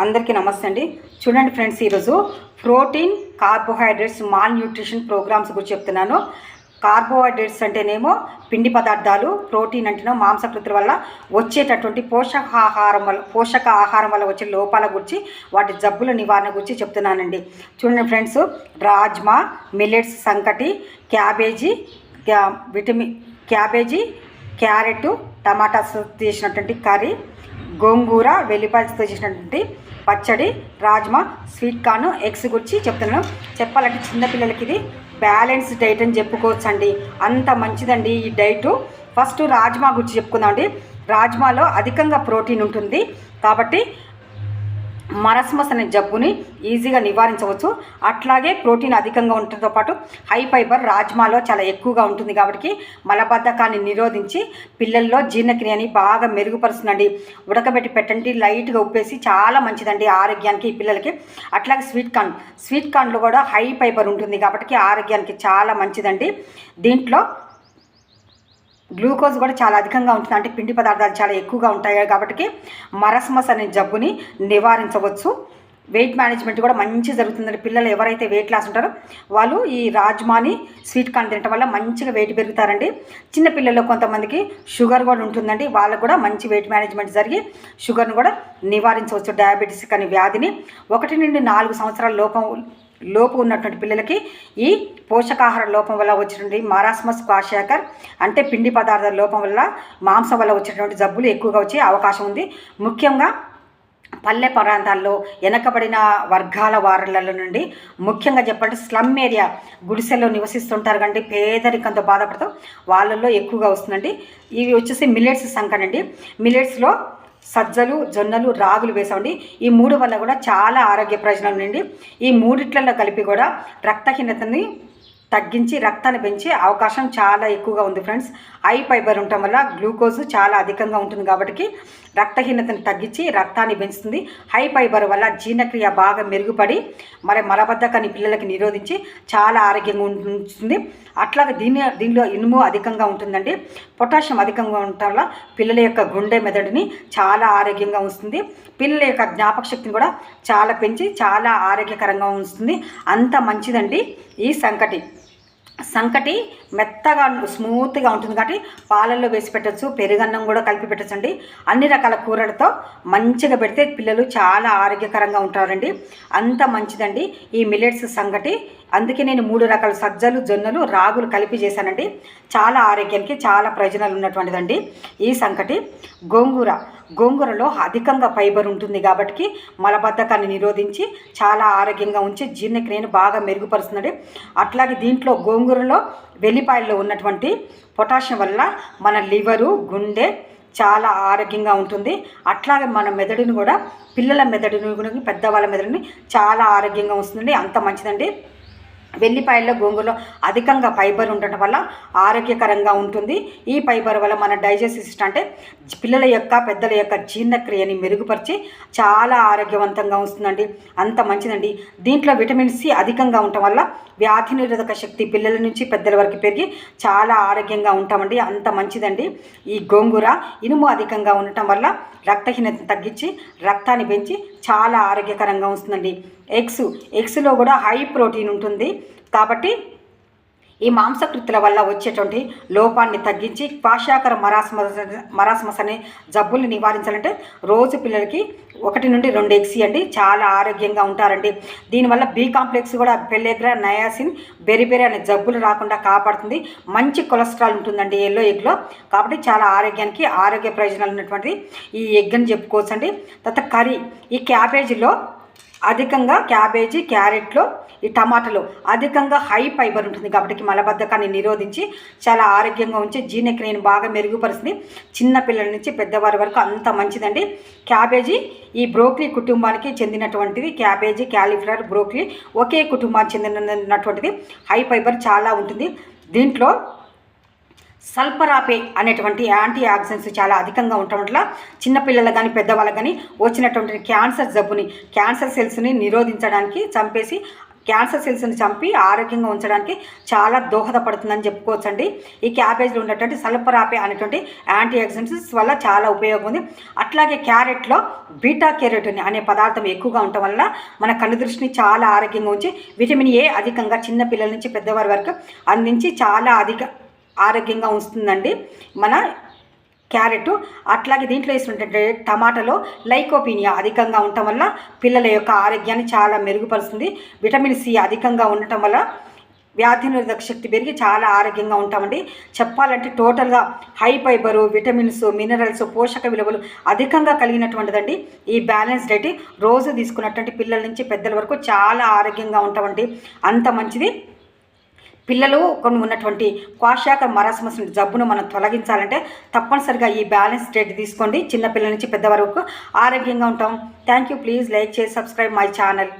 అందరికీ నమస్తే అండి. చూడండి ఫ్రెండ్స్, ఈరోజు protein, carbohydrates, malnutrition programmes గురించి చెప్తున్నాను. కార్బోహైడ్రేట్స్ అంటేనేమో పిండి పదార్థాలు, ప్రోటీన్ అంటేనో మాంసకృతుల వల్ల వచ్చేటటువంటి పోషక ఆహారం వల్ల వచ్చే లోపాల గురించి, వాటి జబ్బుల నివారణ గురించి చెప్తున్నానండి. చూడండి ఫ్రెండ్స్, రాజ్మా, మిల్లెట్స్, సంకటి, క్యాబేజీ, క్యారెట్, టమాటాస్ చేసినటువంటి కర్రీ, గోంగూర, వెల్లిపాయలతో చేసినటువంటి పచ్చడి, రాజ్మా, స్వీట్ కార్న్, ఎగ్స్ గురించి చెప్తున్నాను. చెప్పాలంటే చిన్నపిల్లలకి ఇది బ్యాలెన్స్ డైట్ అని చెప్పుకోవచ్చు అండి. అంత మంచిదండి ఈ డైటు. ఫస్ట్ రాజ్మా గురించి చెప్పుకుందామండి. రాజ్మాలో అధికంగా ప్రోటీన్ ఉంటుంది కాబట్టి మరస్మస్ అనే జబ్బుని ఈజీగా నివారించవచ్చు. అట్లాగే ప్రోటీన్ అధికంగా ఉండటంతో పాటు హై ఫైబర్ రాజ్మాలో చాలా ఎక్కువగా ఉంటుంది కాబట్టి మలబద్ధకాన్ని నిరోధించి పిల్లల్లో జీర్ణక్రియని బాగా మెరుగుపరుస్తుందండి. ఉడకబెట్టి పెట్టండి, లైట్గా ఉప్పేసి, చాలా మంచిదండి ఆరోగ్యానికి ఈ పిల్లలకి. అట్లాగే స్వీట్ కార్న్లో కూడా హై ఫైబర్ ఉంటుంది కాబట్టి ఆరోగ్యానికి చాలా మంచిదండి. దీంట్లో గ్లూకోజ్ కూడా చాలా అధికంగా ఉంటుంది, అంటే పిండి పదార్థాలు చాలా ఎక్కువగా ఉంటాయి కాబట్టి మరస్మస్ అనే జబ్బుని నివారించవచ్చు. వెయిట్ మేనేజ్మెంట్ కూడా మంచి జరుగుతుందండి. పిల్లలు ఎవరైతే వెయిట్ లాస్ ఉంటారో వాళ్ళు ఈ రాజ్మాని, స్వీట్ కార్న్ తినడం వల్ల మంచిగా వెయిట్ పెరుగుతారండి. చిన్నపిల్లల్లో కొంతమందికి షుగర్ కూడా ఉంటుందండి, వాళ్ళకు కూడా మంచి వెయిట్ మేనేజ్మెంట్ జరిగి షుగర్ని కూడా నివారించవచ్చు. డయాబెటీస్ అనే వ్యాధిని 1 నుండి 4 సంవత్సరాల లోపు ఉన్నటువంటి పిల్లలకి ఈ పోషకాహార లోపం వల్ల వచ్చినటువంటి మరాస్మస్ క్వాషియాకర్ అంటే పిండి పదార్థాల లోపం వల్ల, మాంసం వల్ల వచ్చేటువంటి జబ్బులు ఎక్కువగా వచ్చే అవకాశం ఉంది. ముఖ్యంగా పల్లె ప్రాంతాల్లో, వెనకబడిన వర్గాల వారులలో నుండి, ముఖ్యంగా చెప్పాలంటే స్లమ్ ఏరియా, గుడిసెల్లో నివసిస్తుంటారు కండి, పేదరికంతో బాధపడతాం, వాళ్ళల్లో ఎక్కువగా వస్తుందండి. ఇవి వచ్చేసి మిల్లెట్స్ సంకటండి. మిల్లెట్స్లో సజ్జలు, జొన్నలు, రాగులు వేసామండి. ఈ 3 వల్ల కూడా చాలా ఆరోగ్య ప్రయోజనాలు ఉండండి. ఈ 3 కలిపి కూడా రక్తహీనతని తగ్గించి రక్తాన్ని పెంచే అవకాశం చాలా ఎక్కువగా ఉంది ఫ్రెండ్స్. హై ఫైబర్ ఉండటం వల్ల గ్లూకోజ్ చాలా అధికంగా ఉంటుంది కాబట్టి రక్తహీనతను తగ్గించి రక్తాన్ని పెంచుతుంది. హై ఫైబర్ వల్ల జీర్ణక్రియ బాగా మెరుగుపడి మలబద్ధకాన్ని పిల్లలకి నిరోధించి చాలా ఆరోగ్యంగా ఉంటుంది. అట్లాగే దీనిలో ఇనుము అధికంగా ఉంటుందండి. పొటాషియం అధికంగా ఉండటం వల్ల పిల్లల యొక్క గుండె మెదడుని చాలా ఆరోగ్యంగా ఉంచుతుంది. పిల్లల యొక్క జ్ఞాపక శక్తిని కూడా చాలా పెంచి చాలా ఆరోగ్యకరంగా ఉంచుతుంది. అంత మంచిదండి ఈ సంకటి మెత్తగా స్మూత్గా ఉంటుంది కాబట్టి పాలల్లో వేసి పెట్టచ్చు, పెరుగన్నం కూడా కలిపి పెట్టచ్చు అండి. అన్ని రకాల కూరలతో మంచిగా పెడితే పిల్లలు చాలా ఆరోగ్యకరంగా ఉంటారండి. అంత మంచిదండి ఈ మిల్లెట్స్ సంగటి. అందుకే నేను 3 రకాల సజ్జలు, జొన్నలు, రాగులు కలిపి చేశానండి. చాలా ఆరోగ్యానికి చాలా ప్రయోజనాలు ఉన్నటువంటిదండి ఈ సంకటి. గోంగూరలో అధికంగా ఫైబర్ ఉంటుంది కాబట్టి మలబద్ధకాన్ని నిరోధించి చాలా ఆరోగ్యంగా ఉంచి జీర్ణక్రియను బాగా మెరుగుపరుస్తుందండి. అట్లాగే దీంట్లో గోంగూరలో, వెల్లిపాయల్లో ఉన్నటువంటి పొటాషియం వల్ల మన లివరు, గుండె చాలా ఆరోగ్యంగా ఉంటుంది. అట్లాగే మన మెదడుని కూడా, పిల్లల మెదడుని, పెద్దవాళ్ళ మెదడుని చాలా ఆరోగ్యంగా ఉంటుందండి. అంత మంచిదండి. వెల్లిపాయల్లో, గోంగూరలో అధికంగా ఫైబర్ ఉండటం వల్ల ఆరోగ్యకరంగా ఉంటుంది. ఈ ఫైబర్ వల్ల మన డైజెస్టివ్ సిస్టమ్ అంటే పిల్లల యొక్క, పెద్దల యొక్క జీర్ణక్రియని మెరుగుపరిచి చాలా ఆరోగ్యవంతంగా ఉంటుందండి. అంత మంచిదండి. దీంట్లో విటమిన్ సి అధికంగా ఉండటం వల్ల వ్యాధి నిరోధక శక్తి పిల్లల నుంచి పెద్దల వరకు పెరిగి చాలా ఆరోగ్యంగా ఉంటామండి. అంత మంచిదండి ఈ గోంగూర. ఇనుము అధికంగా ఉండటం వల్ల రక్తహీనతను తగ్గించి రక్తాన్ని పెంచి చాలా ఆరోగ్యకరంగా ఉంటుందండి. ఎగ్స్లో కూడా హై ప్రోటీన్ ఉంటుంది కాబట్టి ఈ మాంసకృతుల వల్ల వచ్చేటువంటి లోపాన్ని తగ్గించి క్వాషియాకర మరాస్మస్ అనే జబ్బుల్ని నివారించాలంటే రోజు పిల్లలకి 1 నుండి 2 ఎగ్స్ ఇవ్వండి, చాలా ఆరోగ్యంగా ఉంటారండి. దీనివల్ల బి కాంప్లెక్స్ కూడా, పెల్లెగ్రా, నయాసిన్, బెరిబెరి అనే జబ్బులు రాకుండా కాపాడుతుంది. మంచి కొలెస్ట్రాల్ ఉంటుందండి ఎల్లో ఎగ్లో కాబట్టి చాలా ఆరోగ్యానికి ఆరోగ్య ప్రయోజనాలు ఉన్నటువంటి ఈ ఎగ్ అని చెప్పుకోవచ్చు అండి. తర్వాత కర్రీ, ఈ క్యాబేజీలో అధికంగా, క్యారెట్లో, ఈ టమాటాలో అధికంగా హై ఫైబర్ ఉంటుంది కాబట్టి మలబద్ధకాన్ని నిరోధించి చాలా ఆరోగ్యంగా ఉంచి జీర్ణక్రియను బాగా మెరుగుపరుస్తుంది. చిన్న పిల్లల నుంచి పెద్దవారి వరకు అంత మంచిదండి. క్యాబేజీ ఈ బ్రోకలీ కుటుంబానికి చెందినటువంటిది. క్యాబేజీ, క్యాలీఫ్లవర్, బ్రోకలీ ఒకే కుటుంబానికి చెందినటువంటిది. హై ఫైబర్ చాలా ఉంటుంది. దీంట్లో సల్ఫరాపే అనేటువంటి యాంటీ ఆక్సిడెంట్స్ చాలా అధికంగా ఉండటం వల్ల చిన్నపిల్లలు కానీ, పెద్దవాళ్ళకు కానీ వచ్చినటువంటి క్యాన్సర్ జబ్బుని, క్యాన్సర్ సెల్స్ని నిరోధించడానికి, చంపేసి క్యాన్సర్ సెల్స్ని చంపి ఆరోగ్యంగా ఉంచడానికి చాలా దోహదపడుతుందని చెప్పుకోవచ్చండి. ఈ క్యాబేజ్లో ఉన్నటువంటి సల్ఫరాపే అనేటువంటి యాంటీ ఆక్సిడెంట్స్ వల్ల చాలా ఉపయోగం ఉంది. అట్లాగే క్యారెట్లో బీటా కెరోటిన్ అనే పదార్థం ఎక్కువగా ఉండటం వల్ల మన కళ్ళు దృష్టిని చాలా ఆరోగ్యంగా ఉంచి విటమిన్ ఏ అధికంగా చిన్న పిల్లల నుంచి పెద్దవారి వరకు అందించి చాలా ఆరోగ్యంగా ఉంటుందండి మన క్యారెట్. అట్లాగే దీంట్లో వేసినటువంటి టమాటాలో లైకోపీనియా అధికంగా ఉండటం వల్ల పిల్లల యొక్క ఆరోగ్యాన్ని చాలా మెరుగుపరుస్తుంది. విటమిన్ సి అధికంగా ఉండటం వల్ల వ్యాధి నిరోధక శక్తి పెరిగి చాలా ఆరోగ్యంగా ఉంటామండి. చెప్పాలంటే టోటల్గా హై ఫైబరు, విటమిన్స్, మినరల్స్, పోషక విలువలు అధికంగా కలిగినటువంటిదండి ఈ బ్యాలెన్స్ డైట్. రోజు తీసుకున్నటువంటి పిల్లల నుంచి పెద్దల వరకు చాలా ఆరోగ్యంగా ఉంటామండి. అంత మంచిది. పిల్లలు కొన్ని ఉన్నటువంటి క్వాషాకర్ మరాస్మస్ జబ్బును మనం తొలగించాలంటే తప్పనిసరిగా ఈ బ్యాలెన్స్ డైట్ తీసుకోండి. చిన్నపిల్లల నుంచి పెద్ద వరకు ఆరోగ్యంగా ఉంటాం. Thank you. ప్లీజ్ లైక్ చేసి సబ్స్క్రైబ్ మై ఛానల్.